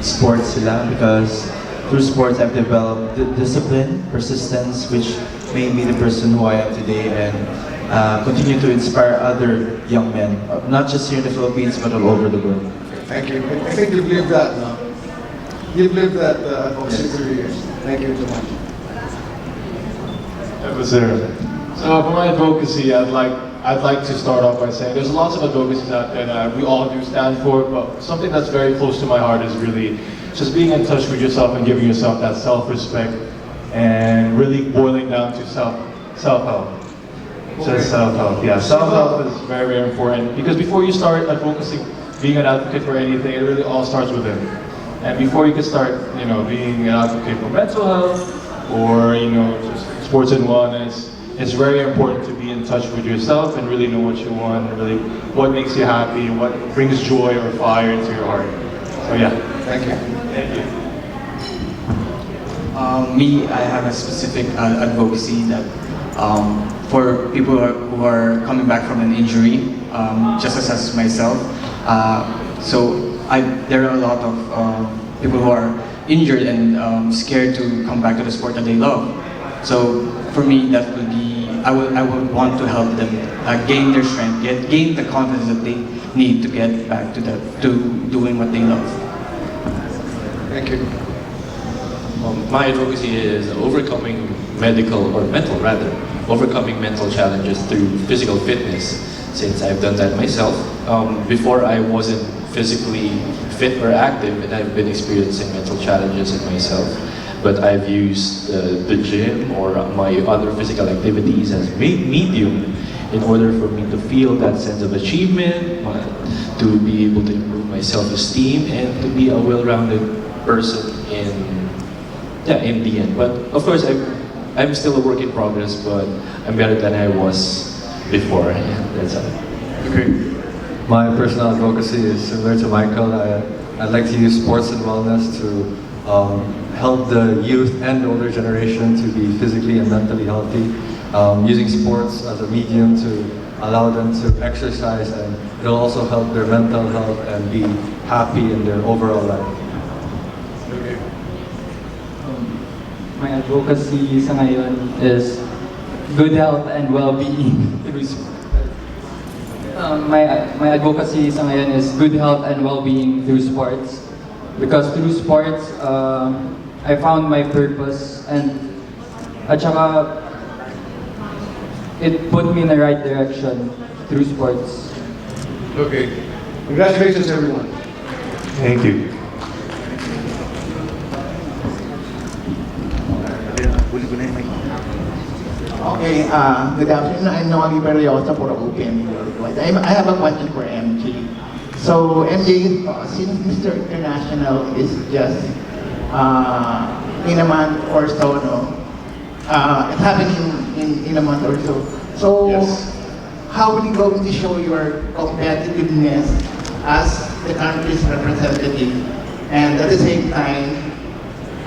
sports sila because through sports I've developed discipline, persistence, which made me the person who I am today and continue to inspire other young men, not just here in the Philippines but all over the world. Thank you. I think you've lived that, no? You've lived that for 6 years. Thank you so much. That was there. So for my advocacy, I'd like to start off by saying there's lots of advocacies out there that we all do stand for, but something that's very close to my heart is really just being in touch with yourself and giving yourself that self-respect and really boiling down to self-help. Just self-help, yeah. Self-help is very, very important because before you start advocacy, being an advocate for anything, it really all starts within. And before you can start, being an advocate for mental health or, just sports and wellness, it's very important to be in touch with yourself and really know what you want, and really what makes you happy, what brings joy or fire into your heart. So yeah. Thank you. Thank you. Me, I have a specific advocacy that for people who are coming back from an injury, just as myself. There are a lot of people who are injured and scared to come back to the sport that they love. So for me, that would be, I would want to help them gain their strength, gain the confidence that they need to get back to doing what they love. Thank you. My advocacy is overcoming overcoming mental challenges through physical fitness, since I've done that myself. Before I wasn't physically fit or active, and I've been experiencing mental challenges in myself. But I've used the gym or my other physical activities as medium in order for me to feel that sense of achievement, to be able to improve my self-esteem, and to be a well-rounded person in the end. But of course, I'm still a work in progress, but I'm better than I was before. That's all. Okay. My personal advocacy is similar to Michael. I'd like to use sports and wellness to help the youth and the older generation to be physically and mentally healthy. Using sports as a medium to allow them to exercise, and it'll also help their mental health and be happy in their overall life. My advocacy sa ngayon is good health and well-being through my advocacy sa ngayon is good health and well-being through sports, because through sports I found my purpose, and at saka it put me in the right direction through sports. Okay. Congratulations, everyone. Thank you. Okay, good afternoon. I'm Noah Liberiosa for OPM Worldwide. I have a question for MJ. So MJ, since Mr. International is just in a month or so, no? It's happening in a month or so. So Yes. how will you going to show your competitiveness as the country's representative, and at the same time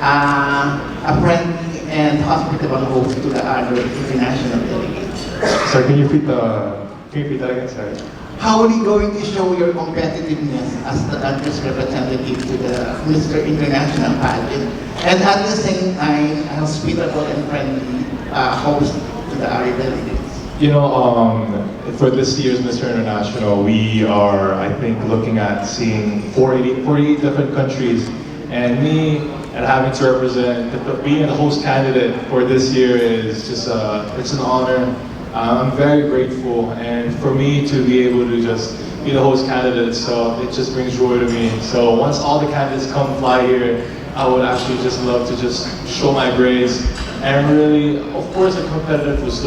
a friendly and hospitable host to the other international delegates? So can you repeat that again? Sorry. How are you going to show your competitiveness as the country's representative to the Mr. International Pageant, and at the same time a hospitable and friendly host to the other delegates? For this year's Mr. International, we are, I think, looking at seeing 48 different countries, and having to represent, being a host candidate for this year is just, it's an honor. I'm very grateful, and for me to be able to just be the host candidate, so it just brings joy to me. So once all the candidates come fly here, I would actually just love to just show my grades. And really, of course, the competitiveness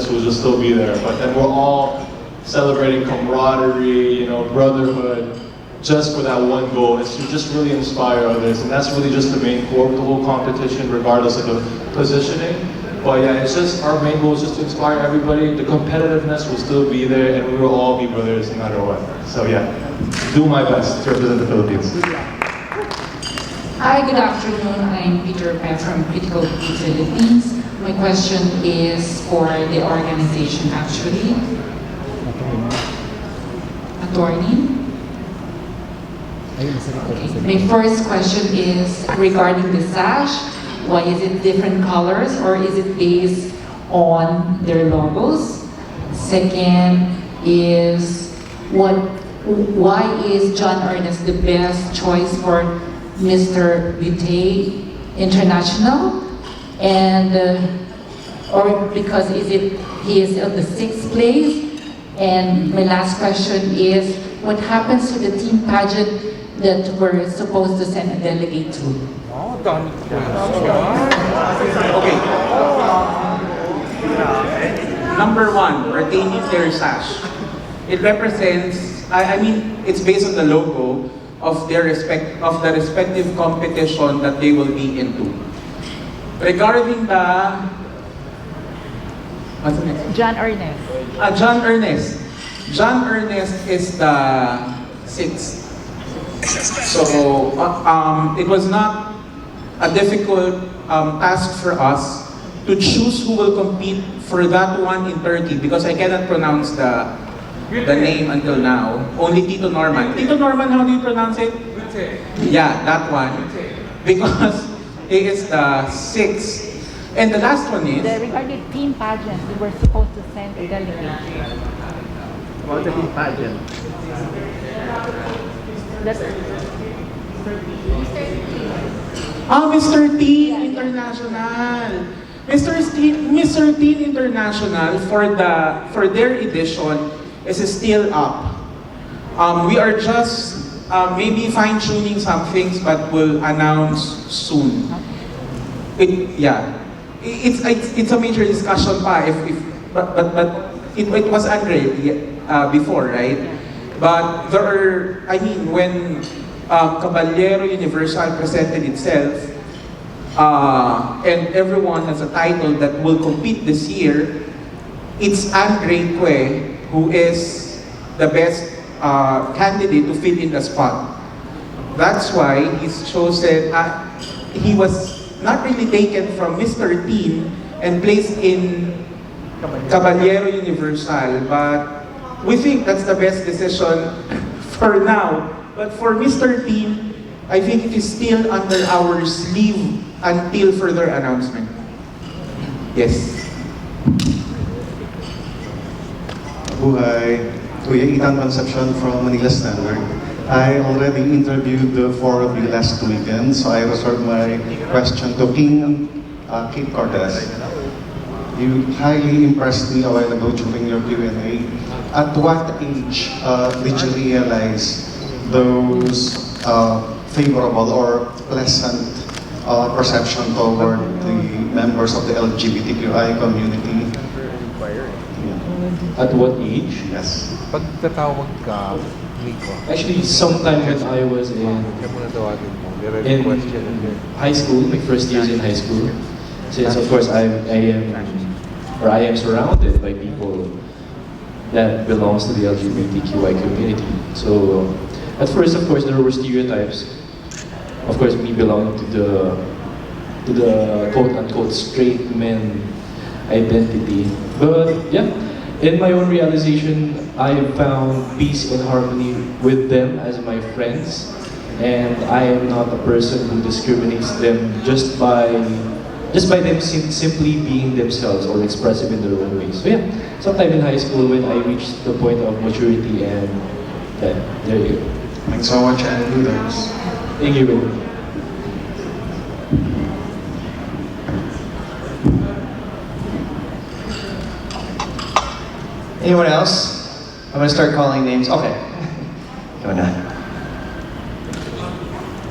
will just still be there, but then we're all celebrating camaraderie, brotherhood, just for that one goal. It's to just really inspire others, and that's really just the main core of the whole competition, regardless of the positioning. But yeah, it's just, our main goal is just to inspire everybody. The competitiveness will still be there, and we will all be brothers no matter what. So yeah, do my best to represent the Philippines. Hi, good afternoon. I'm Peter Pan from Physicality Philippines. My question is for the organization actually. Attorney? Okay. My first question is regarding the sash. Why is it different colors, or is it based on their logos? Second is why is John Ernest the best choice for Mr. Vitae International? And or because he is in the 6th place? And my last question is, what happens to the team pageant that we're supposed to send a delegate to? Okay. Number 1, retaining their sash. It represents, I mean, it's based on the logo of the respective competition that they will be into. Regarding the, what's the next? John Ernest. John Ernest. John Ernest is the 6th. So it was not a difficult task for us to choose who will compete for that one in Turkey, because I cannot pronounce the name until now. Only Tito Norman. Tito Norman, how do you pronounce it? Yeah, that one. Because he is the 6th. And the last one is? Regarding team pageant, we were supposed to send a delegate. About the team pageant. That's Mr. Teen International. Mr. Teen International for their edition is still up. We are just maybe fine-tuning some things, but we'll announce soon. It's a major discussion pa but it was unready before, right? But there are, I mean, when Caballero Universal presented itself, and everyone has a title that will compete this year, it's Andre Cue who is the best candidate to fill in the spot. That's why he's chosen, he was not really taken from Mr. Teen and placed in Caballero Universal, but we think that's the best decision for now. But for Mr. Teen, I think it is still under our sleeve until further announcement. Yes. Buhay, Kuya Ethan Concepcion from Manila Standard. I already interviewed the 4 of you last weekend, so I reserve my question to King Kate Cortez. You highly impressed me a while ago during your Q&A. At what age did you realize those favorable or pleasant perception toward the members of the LGBTQI community? At what age? Yes. Pagtatawag ka, Nico. Actually, sometime when I was in high school, my first years in high school, since of course I am surrounded by people that belongs to the LGBTQI community. So at first, of course, there were stereotypes. Of course, me belonging to the quote-unquote straight men identity. But yeah, in my own realization, I found peace and harmony with them as my friends, and I am not a person who discriminates them just by them simply being themselves or expressive in their own ways. So yeah, sometime in high school when I reached the point of maturity, and yeah, there you go. Thanks so much, and kudos. Thank you very much. Anyone else? I'm gonna start calling names. Okay. Go on.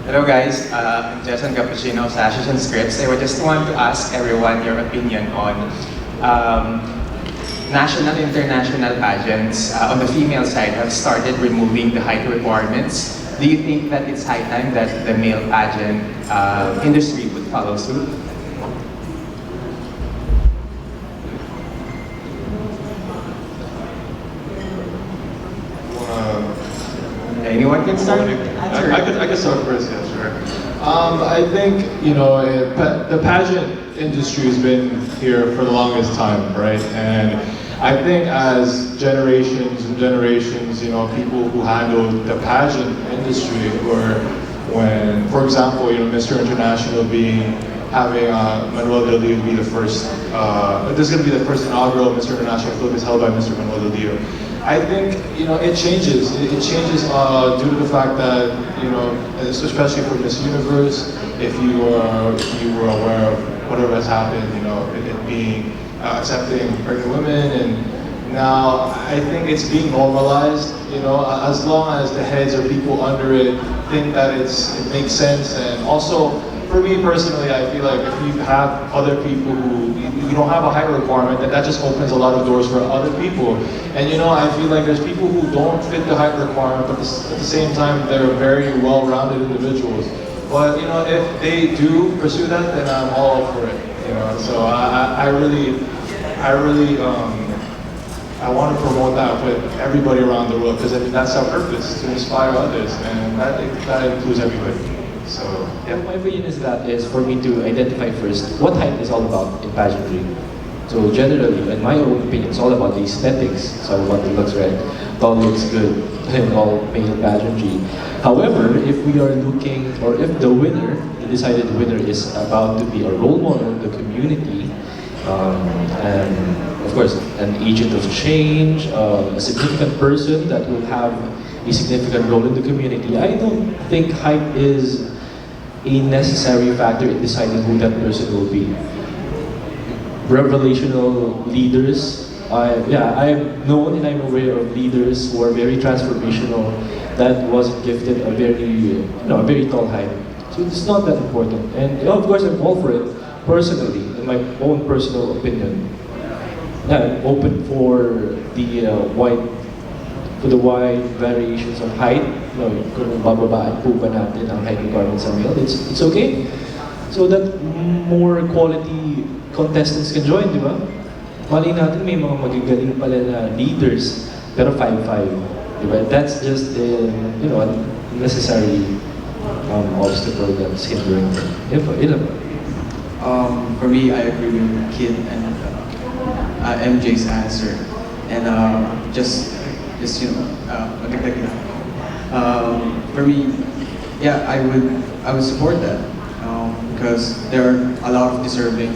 Hello guys, I'm Jason Cappuccino, Sashes and Scripts. I would just want to ask everyone your opinion on national, international pageants on the female side have started removing the height requirements. Do you think that it's high time that the male pageant industry would follow suit? Anyone can start? I could start first, yeah, sure. I think, you know, the pageant industry has been here for the longest time, right? And I think as generations and generations, you know, people who handled the pageant industry, or when, for example, you know, Mr. International having Manuel Del Dio be the first, this is going to be the first inaugural Mr. International Philippines held by Mr. Manuel Del Dio. I think, you know, it changes. It changes due to the fact that, you know, especially for Miss Universe, if you were aware of whatever has happened, you know, it being accepting pregnant women, and now I think it's being normalized. You know, as long as the heads or people under it think that it makes sense, and also for me personally, I feel like if you have other people who you don't have a height requirement, that just opens a lot of doors for other people. And you know, I feel like there's people who don't fit the height requirement, but at the same time, they're very well-rounded individuals. But you know, if they do pursue that, then I'm all for it. You know, so I really I want to promote that with everybody around the world, because I mean that's our purpose, to inspire others, and that includes everybody. So yeah, my opinion is for me to identify first what height is all about in pageantry. So generally, in my own opinion, it's all about the aesthetics. It's all about the looks, right? It all looks good in all male pageantry. However, if we are looking, or if the winner, the decided winner, is about to be a role model in the community, and of course, an agent of change, a significant person that will have a significant role in the community, I don't think height is a necessary factor in deciding who that person will be. Revelational leaders, I've known and I'm aware of leaders who are very transformational that was gifted a very tall height. So it's not that important. And of course, I'm all for it personally, in my own personal opinion. I'm open for the wide variations of height. No, kung bababaan po ba natin ang height requirements sa male, it's okay. So that more quality contestants can join, di ba? Mali natin may mga magagaling pala na leaders, pero 5'5", di ba? That's just a necessary obstacle that's hindering them. For me, I agree with Kid and MJ's answer, and for me, yeah, I would support that because there are a lot of deserving.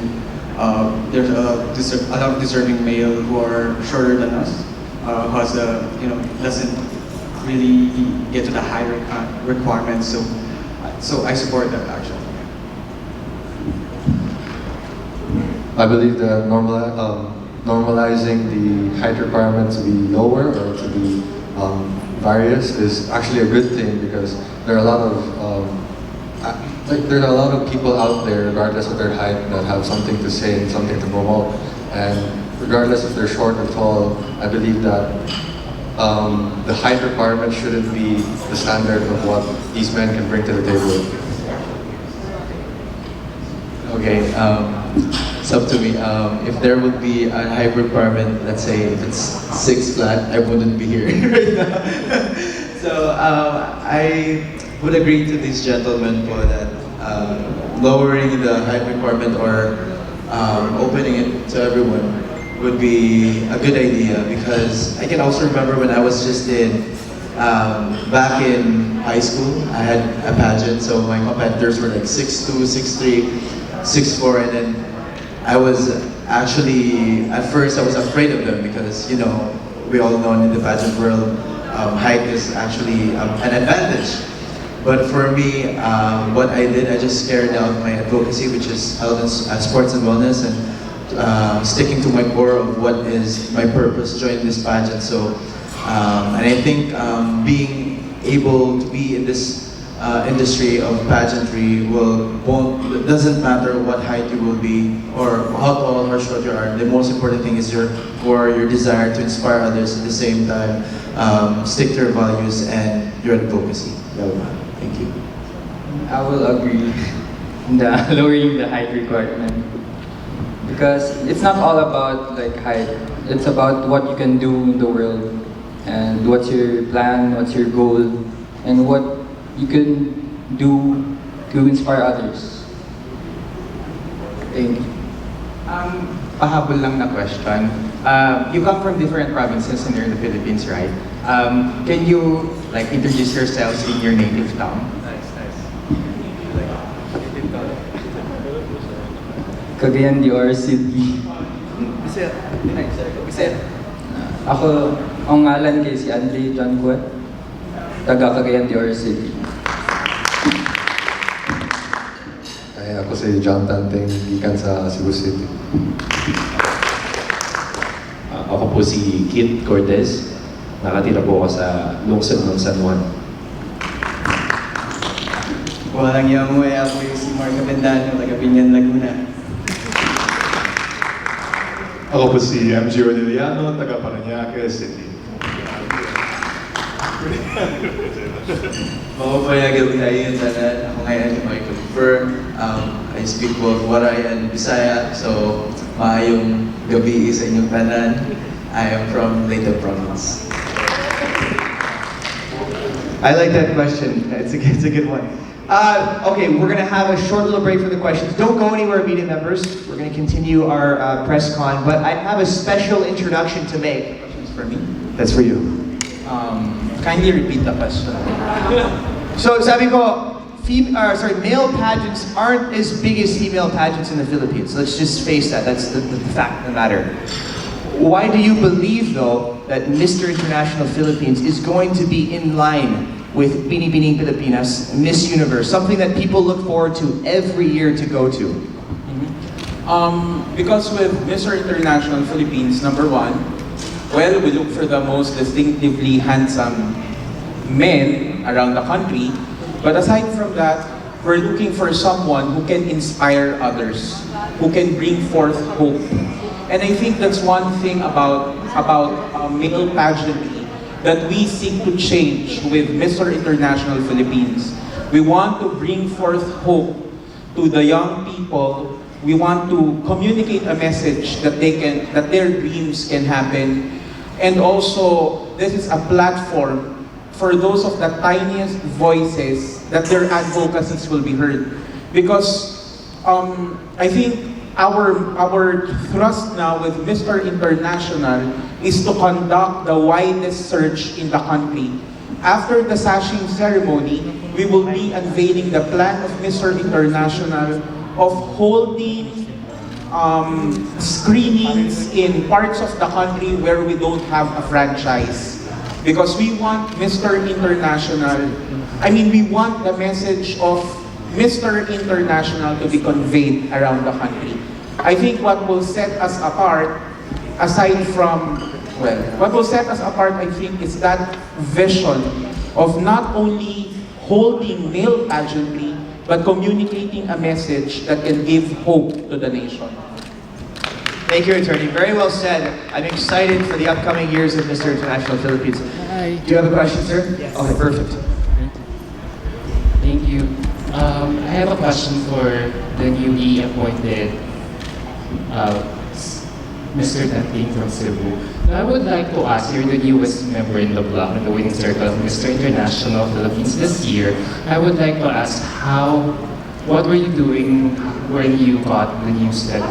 There's a lot of deserving male who are shorter than us, who doesn't really get to the high requirements. So I support that actually. I believe that normalizing the height requirement to be lower or to be various is actually a good thing, because there are a lot of people out there, regardless of their height, that have something to say and something to promote. And regardless if they're short or tall, I believe that the height requirement shouldn't be the standard of what these men can bring to the table. Okay, it's up to me. If there would be a height requirement, let's say if it's 6 flat, I wouldn't be here right now. So I would agree to these gentlemen for that lowering the height requirement or opening it to everyone would be a good idea, because I can also remember when I was just back in high school, I had a pageant, so my competitors were like 6'2", 6'3", 6'4", and then I was actually, at first I was afraid of them, because we all know in the pageant world, height is actually an advantage. But for me, what I did, I just carried out my advocacy, which is held in sports and wellness, and sticking to my core of what is my purpose joining this pageant. So, and I think being able to be in this industry of pageantry doesn't matter what height you will be or how tall or short you are. The most important thing is your core, your desire to inspire others, at the same time stick to your values and your advocacy. Thank you. I will agree the lowering the height requirement, because it's not all about like height. It's about what you can do in the world, and what's your plan, what's your goal, and what you can do to inspire others. Thank you. Pahabol lang na question. You come from different provinces and you're in the Philippines, right? Can you like introduce yourselves in your native town? Cagayan de Oro City. Ako, ang ngalan kay si Andre John Cuet, taga Cagayan de Oro City. Ay, ako si John Tanteng, gikan sa Cebu City. Ako po si Kit Cortez. Nakatira po ako sa lungsod ng San Juan. Walang yamoy, ako yung si Mark Abendano, taga Binyan, Laguna. Ako po si MG Rodiliano, taga Parañaque City. Ako po yung gabi sana. Ako ngayon yung confirm. I speak both Waray and Bisaya. So, maayong gabi sa inyong tanan. I am from Leyte Province. I like that question. It's a good one. Okay, we're going to have a short little break for the questions. Don't go anywhere, media members. We're going to continue our press con, but I have a special introduction to make. Questions for me? That's for you. Kindly repeat the question. So, sabi ko, male pageants aren't as big as female pageants in the Philippines. Let's just face that. That's the fact of the matter. Why do you believe, though, that Mr. International Philippines is going to be in line with Binibining Pilipinas, Miss Universe, something that people look forward to every year to go to? Because with Mr. International Philippines, number one, well, we look for the most distinctively handsome men around the country. But aside from that, we're looking for someone who can inspire others, who can bring forth hope. And I think that's one thing about male pageantry that we seek to change with Mr. International Philippines. We want to bring forth hope to the young people. We want to communicate a message that their dreams can happen. And also, this is a platform for those of the tiniest voices that their advocacies will be heard. Because I think our thrust now with Mr. International is to conduct the widest search in the country. After the sashing ceremony, we will be unveiling the plan of Mr. International of holding screenings in parts of the country where we don't have a franchise. Because we want Mr. International, we want the message of Mr. International to be conveyed around the country. I think what will set us apart, what will set us apart, I think, is that vision of not only holding male pageantry, but communicating a message that can give hope to the nation. Thank you, Attorney. Very well said. I'm excited for the upcoming years of Mr. International Philippines. Hi. Do you have a question, sir? Yes. Okay, perfect. Thank you. I have a question for the newly appointed Mr. Tanting from Cebu. I would like to ask, you're the newest member in the block in the winning circle of Mr. International Philippines this year. I would like to ask what were you doing when you got the news that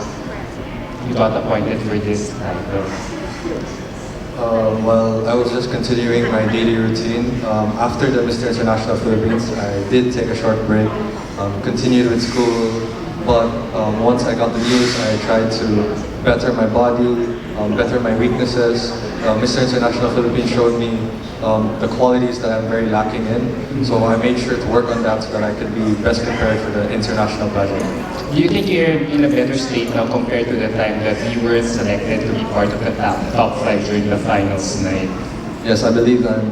you got appointed for this title? Well, I was just continuing my daily routine. After the Mr. International Philippines, I did take a short break, continued with school, but once I got the news, I tried to better my body, better my weaknesses. Mr. International Philippines showed me the qualities that I'm very lacking in, so I made sure to work on that so that I could be best prepared for the international pageant. Do you think you're in a better state now compared to the time that you were selected to be part of the top 5 during the finals night? Yes, I believe that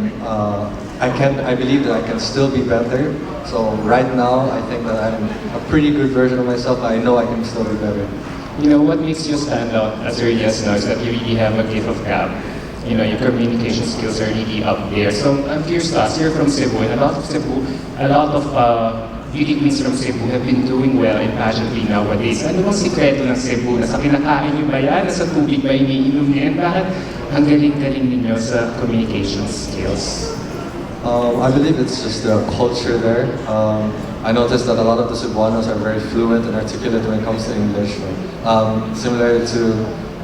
I believe that I can still be better. So right now, I think that I'm a pretty good version of myself. I know I can still be better. You know, what makes you stand out as early as now is that you really have a gift of gab. You know, your communication skills are really up there. So I'm curious to ask, you're from Cebu, and a lot of beauty queens from Cebu have been doing well in pageantry nowadays. Ano bang sikreto ng Cebu? Nasa kinakain niyo ba yan? Nasa tubig ba iniinom niyo yan? Bakit ang galing-galing ninyo sa communication skills? I believe it's just the culture there. I noticed that a lot of the Cebuanos are very fluent and articulate when it comes to English. Similar to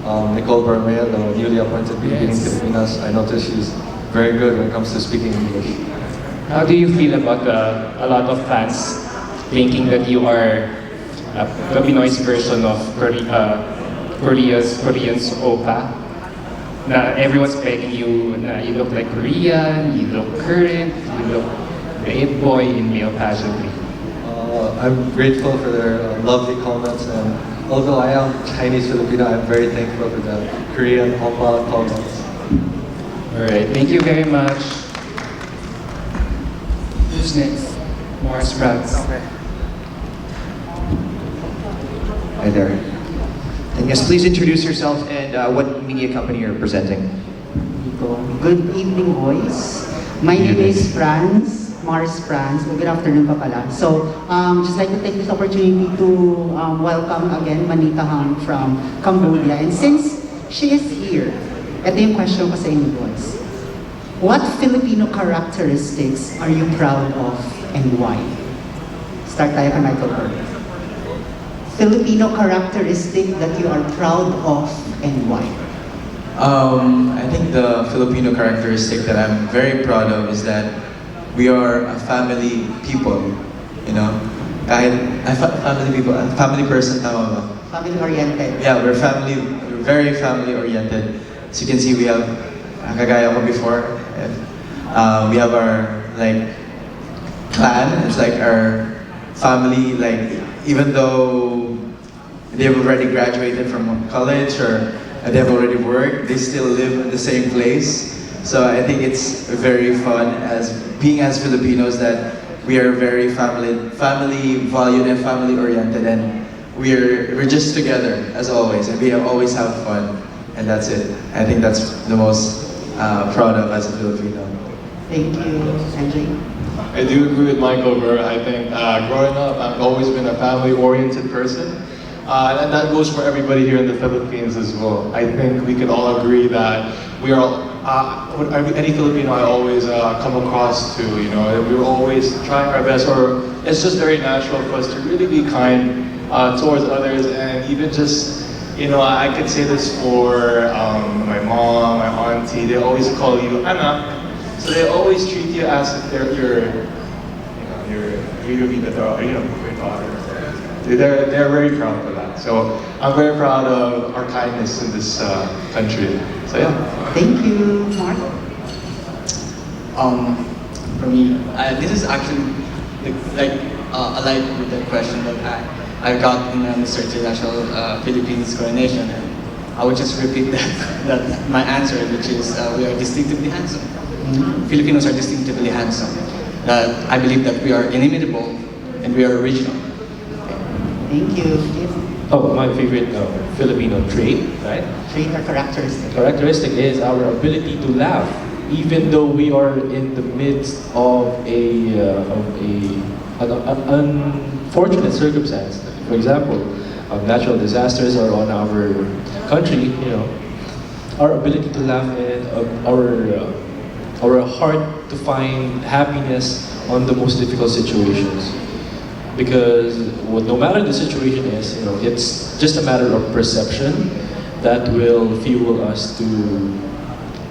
Nicole Bermeo, the newly appointed Redefining Filipinas. I noticed she's very good when it comes to speaking English. How do you feel about a lot of fans thinking that you are a Filipino's version of Korean's oppa? Na everyone's pegging you na you look like Korean, you look current, you look the it boy in male pageantry. I'm grateful for their lovely comments, and although I am Chinese Filipino, I'm very thankful for the Korean Oppa comments. Alright, thank you very much. Who's next? Morris Franz. Okay. Hi there. And yes, please introduce yourself and what media company you're representing. Good evening, boys. My name is Franz, Mars Franz. Good afternoon pa pala. So, just like to take this opportunity to welcome again Manita Han from Cambodia. And since she is here, ito yung question ko sa inyo, boys. What Filipino characteristics are you proud of and why? Start tayo kay Michael first. Filipino characteristic that you are proud of and why? I think the Filipino characteristic that I'm very proud of is that we are a family people, you know? Family people, family person, tama ba? Family-oriented. Yeah, we're very family-oriented. As you can see, we have, kagaya ko before, we have our, like, clan. It's like our family, like, even though they've already graduated from college or they've already worked, they still live in the same place. So I think it's very fun as being as Filipinos that we are very family valued and family oriented, and we're just together as always, and we always have fun, and that's it. I think that's the most proud of as a Filipino. Thank you, Sanjay. I do agree with Michael, bro. I think growing up, I've always been a family-oriented person. And that goes for everybody here in the Philippines as well. I think we can all agree that we are, any Filipino I always come across to, you know, we're always trying our best, or it's just very natural for us to really be kind towards others, and even just, you know, I could say this for my mom, my auntie, they always call you anak. So they always treat you as if they're your daughter. They're very proud of that. So I'm very proud of our kindness in this country. So yeah. Thank you, Mark. For me, this is actually alike with the question that I got in Mr. International Philippines coronation, and I would just repeat that my answer, which is we are distinctively handsome. Filipinos are distinctively handsome. I believe that we are inimitable and we are original. Thank you. Oh, my favorite Filipino trait, right? Trait or characteristic? Characteristic is our ability to laugh, even though we are in the midst of an unfortunate circumstance. For example, natural disasters are on our country. You know, our ability to laugh and our heart to find happiness on the most difficult situations. Because no matter the situation is, you know, it's just a matter of perception that will fuel us to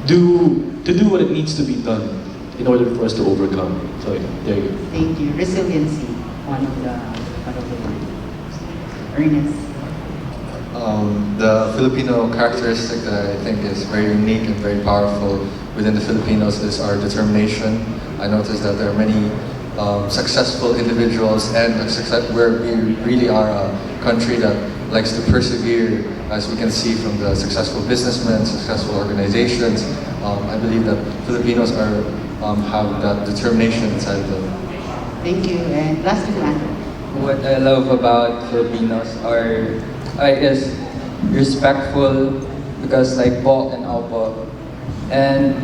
do what it needs to be done in order for us to overcome. So yeah, there you go. Thank you. Resiliency, one of the words. Ernest. The Filipino characteristic that I think is very unique and very powerful within the Filipinos is our determination. I noticed that there are many successful individuals, and where we really are a country that likes to persevere, as we can see from the successful businessmen, successful organizations. I believe that Filipinos have that determination inside them. Thank you. And last one. What I love about Filipinos is respectful, because like Bo and Alpo. And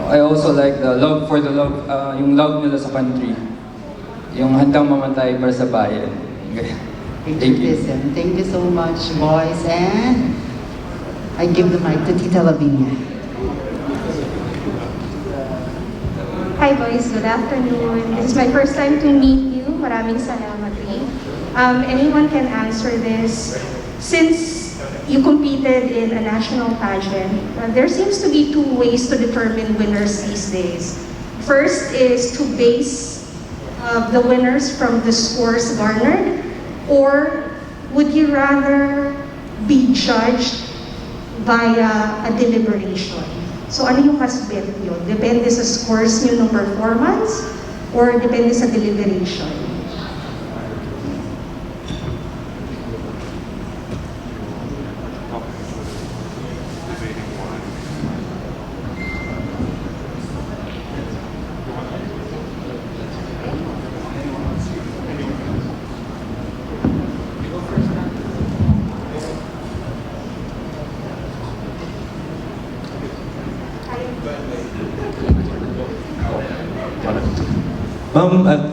I also like the love for yung love nila sa country. Yung handang mamatay para sa bayan. Thank you. Thank you so much, boys. And I give the mic to Tita Lavinia. Hi boys, good afternoon. This is my first time to meet you. Maraming salamat rin. Anyone can answer this. Since you competed in a national pageant. There seems to be two ways to determine winners these days. First is to base the winners from the scores garnered, or would you rather be judged via a deliberation? So ano yung mas bet nyo? Depende sa scores nyo ng performance or depende sa deliberation?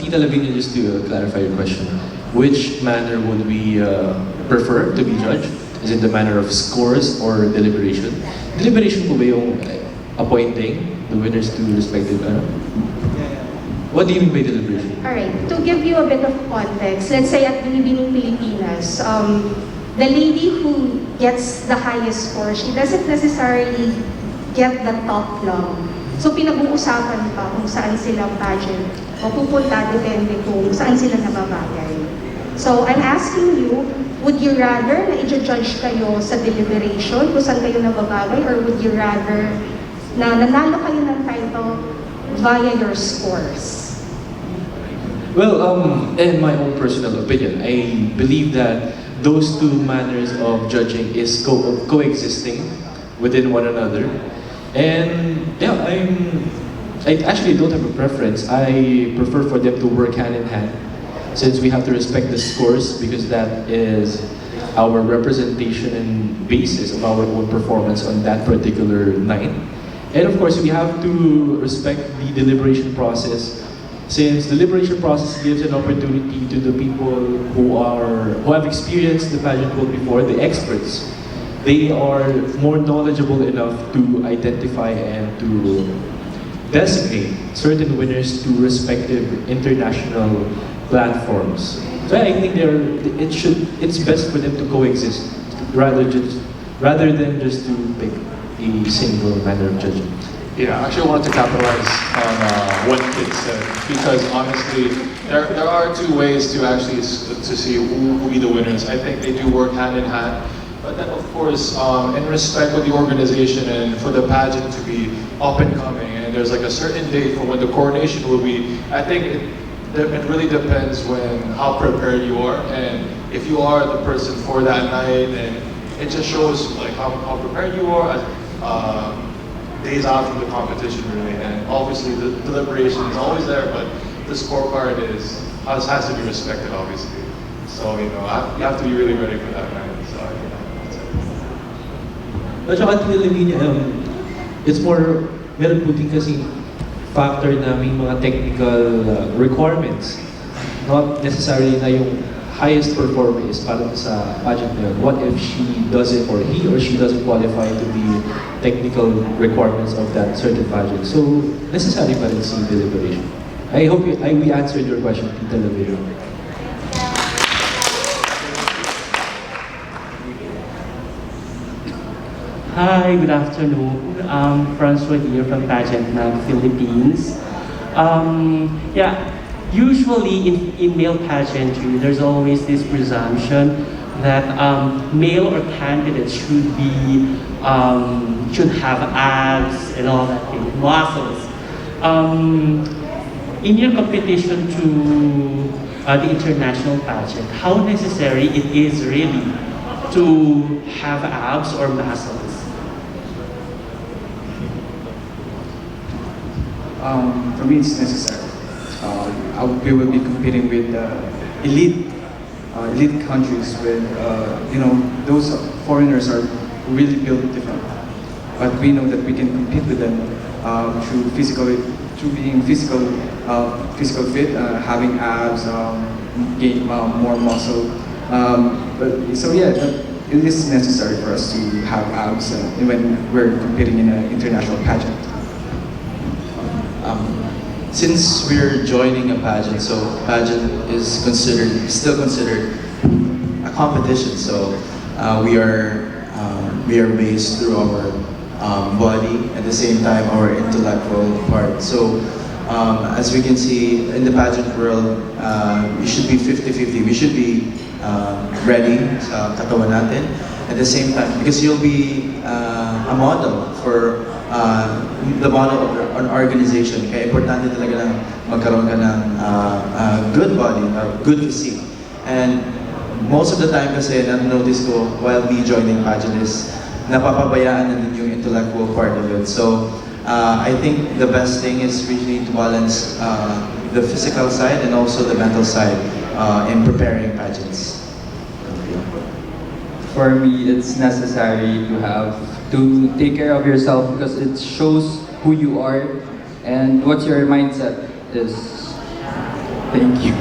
Tita Lavinia, just to clarify your question, which manner would we prefer to be judged? Is it the manner of scores or deliberation? Deliberation po ba yung appointing the winners to respective, What do you mean by deliberation? Alright, to give you a bit of context, let's say at Redefining Pilipinas, the lady who gets the highest score, she doesn't necessarily get the top lang. So pinag-uusapan pa kung saan silang pageant o pupunta, depende kung saan sila nababagay. So I'm asking you, would you rather na i-judge kayo sa deliberation kung saan kayo nababagay, or would you rather na nanalo kayo ng title via your scores? Well, in my own personal opinion, I believe that those two manners of judging is coexisting within one another. And yeah, I actually don't have a preference. I prefer for them to work hand in hand, since we have to respect the scores, because that is our representation and basis of our own performance on that particular night. And of course, we have to respect the deliberation process, since the deliberation process gives an opportunity to the people who have experienced the pageant world before, the experts. They are more knowledgeable enough to identify and to designate certain winners to respective international platforms. So I think it's best for them to coexist rather than just to pick a single manner of judging. Yeah, I actually wanted to capitalize on what Kit said, because honestly, there are two ways to actually to see who will be the winners. I think they do work hand in hand. But then, of course, in respect of the organization and for the pageant to be up and coming, and there's like a certain date for when the coronation will be, I think it really depends how prepared you are, and if you are the person for that night, and it just shows like how prepared you are days out from the competition, really. And obviously, the deliberation is always there, but the scorecard has to be respected, obviously. So you have to be really ready for that night. So At saka it's more, meron po din kasing factor namin mga technical requirements. Not necessarily na yung highest performer is para sa pageant na yun. What if she doesn't, or he or she doesn't qualify to the technical requirements of that certain pageant? So, necessary pa rin si deliberation. I hope we answered your question, Tita Lavero. Hi, good afternoon. I'm Francois here from Pageant ng Philippines. Usually in male pageantry, there's always this presumption that male or candidates should have abs and all that thing, muscles. In your competition to the international pageant, how necessary it is really to have abs or muscles? For me, it's necessary. We will be competing with elite countries with, those foreigners are really built different. But we know that we can compete with them through being physical fit, having abs, gain more muscle. It is necessary for us to have abs when we're competing in an international pageant. Since we're joining a pageant, so pageant is still considered a competition. So we are we are based through our body, at the same time our intellectual part. So as we can see in the pageant world, we should be 50-50. We should be ready sa katawan natin. At the same time, because you'll be a model for the model of an organization. Kaya importante talaga na magkaroon ka ng good body, good physique. And most of the time kasi na-notice ko while me joining pageant is napapabayaan na din yung intellectual part of it. So I think the best thing is really to balance the physical side and also the mental side in preparing pageants. For me, it's necessary to take care of yourself because it shows who you are and what your mindset is. Thank you.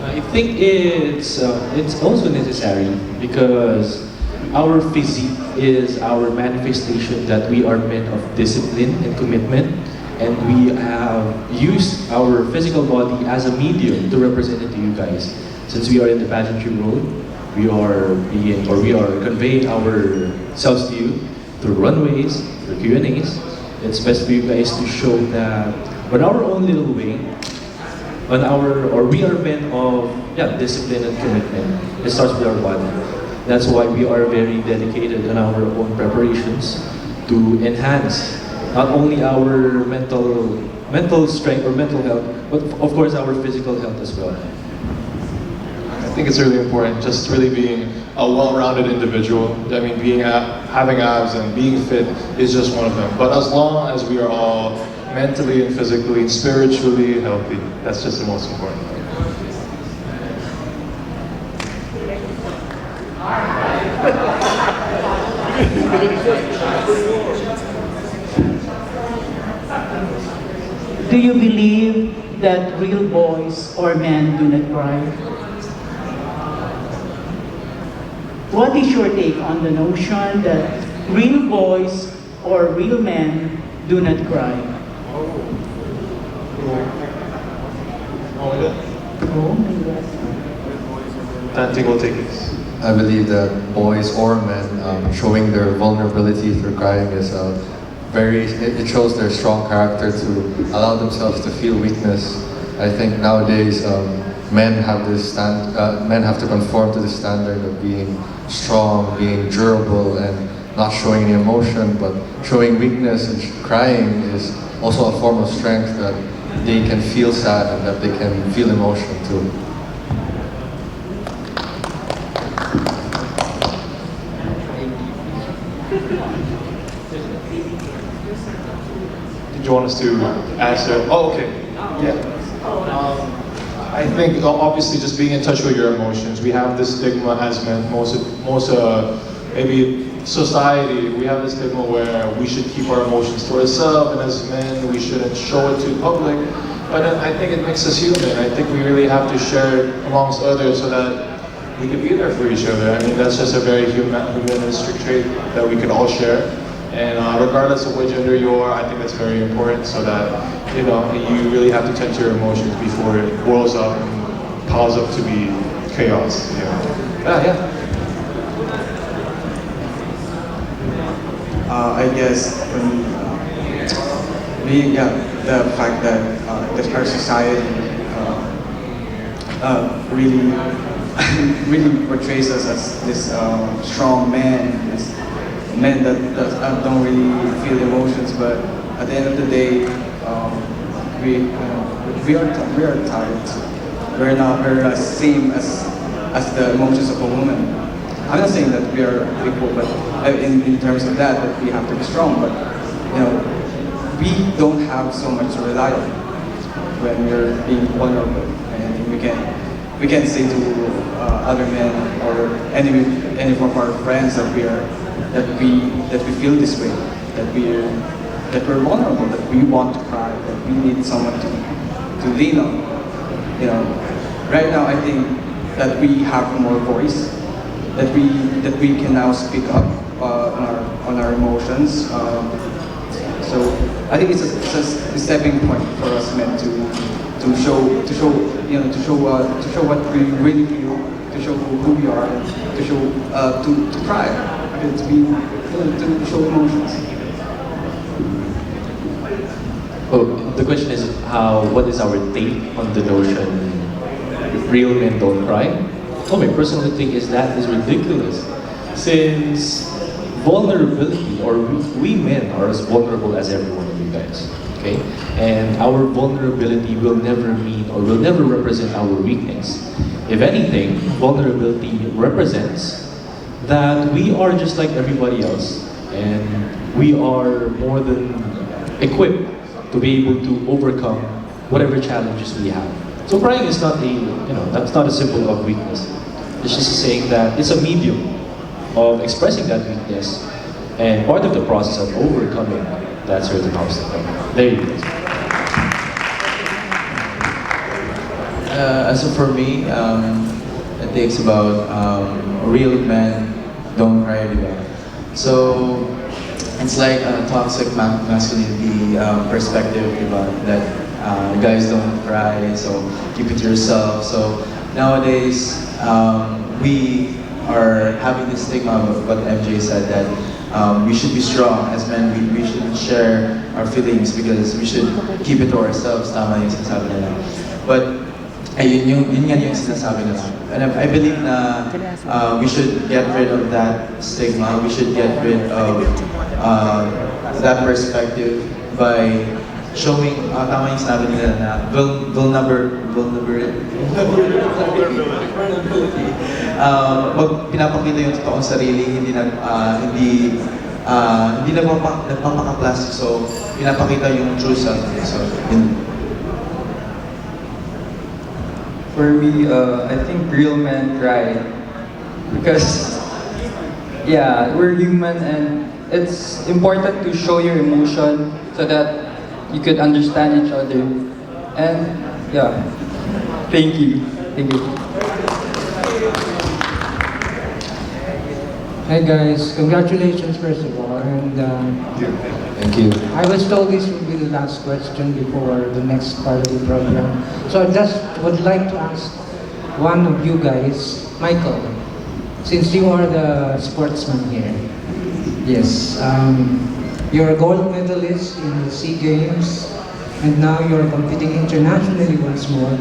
I think it's also necessary because our physique is our manifestation that we are men of discipline and commitment, and we have used our physical body as a medium to represent it to you guys. Since we are in the pageantry road, we are conveying ourselves to you through runways, through Q&As. It's best for you guys to show that on our own little way, we are men of discipline and commitment. It starts with our body. That's why we are very dedicated in our own preparations to enhance not only our mental strength or mental health, but of course our physical health as well. I think it's really important, just really being a well-rounded individual. I mean, having abs and being fit is just one of them. But as long as we are all mentally and physically and spiritually healthy, that's just the most important thing. Do you believe that real boys or men do not cry? What is your take on the notion that real boys or real men do not cry? Tanting will take this. I believe that boys or men showing their vulnerability through crying is it shows their strong character to allow themselves to feel weakness. I think nowadays men have to conform to the standard of being strong, being durable, and not showing any emotion, but showing weakness and crying is also a form of strength that they can feel sad and that they can feel emotion too. Did you want us to answer? Oh, okay. Yeah. I think obviously just being in touch with your emotions. We have this stigma as men, maybe society, we have this stigma where we should keep our emotions to ourselves, and as men we shouldn't show it to the public. But I think it makes us human. I think we really have to share it amongst others so that we can be there for each other. I mean, that's just a very humanistic trait that we can all share. And regardless of what gender you are, I think that's very important so that, you really have to tend to your emotions before it grows up and piles up to be chaos. I guess for me, the fact that our society really portrays us as this strong man, this men that don't really feel emotions, but at the end of the day, we are tired. We're the same as the emotions of a woman. I'm not saying that we are equal, but in terms of that we have to be strong. But we don't have so much to rely on when we're being vulnerable, and we can say to other men or any of our friends that we feel this way, that we're vulnerable, that we want to cry, that we need someone to lean on. Right now I think that we have more voice, that we can now speak up on our emotions. So I think it's a stepping point for us men to show what we really feel, to show who we are, to show to cry, and to be to show emotions. Oh, the question is what is our take on the notion real men don't cry? Oh, my personal take is that is ridiculous. Since vulnerability, or we men are as vulnerable as every one of you guys, okay? And our vulnerability will never mean or will never represent our weakness. If anything, vulnerability represents that we are just like everybody else, and we are more than equipped to be able to overcome whatever challenges we have. So crying is not that's not a symbol of weakness. It's just saying that it's a medium of expressing that weakness and part of the process of overcoming that certain obstacle. There you go. As for me, it takes about real men don't cry, diba? So it's like a toxic masculinity perspective, diba? That guys don't cry, so keep it to yourself. So nowadays, we are having this stigma of what MJ said, that we should be strong as men, we shouldn't share our feelings because we should keep it to ourselves, tama yung sinasabi nila. But yun nga yung sinasabi nila. And I believe na we should get rid of that stigma, we should get rid of that perspective by showing, tama yung sinabi nila na vulnerability. Pag pinapakita yung totoong sarili, hindi nagpapaka-plastic, so pinapakita yung true self. So, For me, I think real men cry because, yeah, we're human and it's important to show your emotion so that you could understand each other. And yeah, thank you. Thank you. Hi guys, congratulations first of all, and thank you. I was told this would be the last question before the next part of the program. So I just would like to ask one of you guys, Michael, since you are the sportsman here. Yes, you're a gold medalist in the SEA Games, and now you're competing internationally once more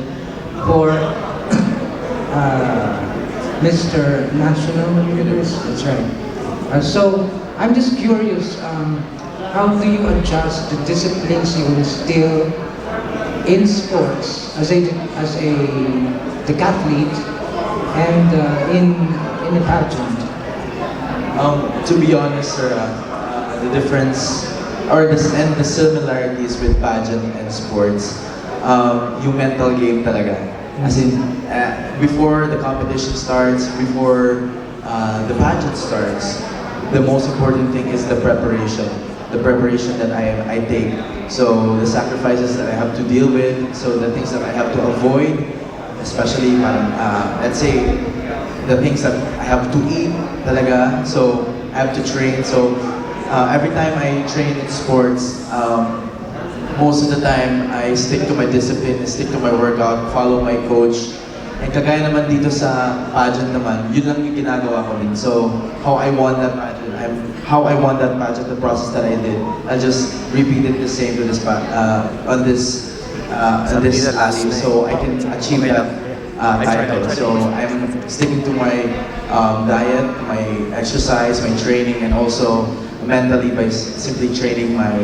for Mr. National Universe. That's right. So I'm just curious, how do you adjust the disciplines you instill in sports as a decathlete and in a pageant? To be honest, sir, the difference or the similarities with pageant and sports, yung mental game talaga. As in, before the competition starts, before the pageant starts, the most important thing is the preparation. The preparation that I take. So the sacrifices that I have to deal with, so the things that I have to avoid, especially let's say the things that I have to eat talaga, so I have to train. So every time I train in sports, most of the time I stick to my discipline, I stick to my workout, follow my coach. And kagaya naman dito sa pageant naman, yun lang yung ginagawa ko din. So how I won that pageant, the process that I did, I just repeated the same to this on this alley, so I can achieve that title. So I'm sticking to my diet, my exercise, my training, and also mentally by simply training my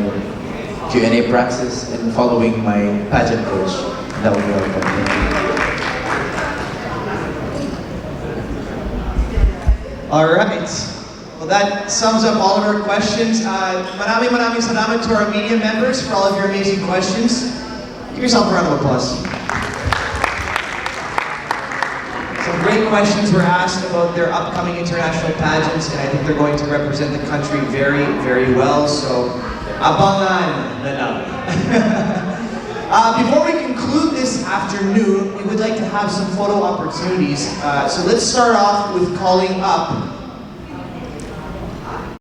Q&A practice and following my pageant coach. That will be all. All right. Well, that sums up all of our questions. Maraming salamat to our media members for all of your amazing questions. Give yourself a round of applause. Some great questions were asked about their upcoming international pageants, and I think they're going to represent the country very, very well. So, abangan na lang. Before we conclude this afternoon, we would like to have some photo opportunities. So let's start off with calling up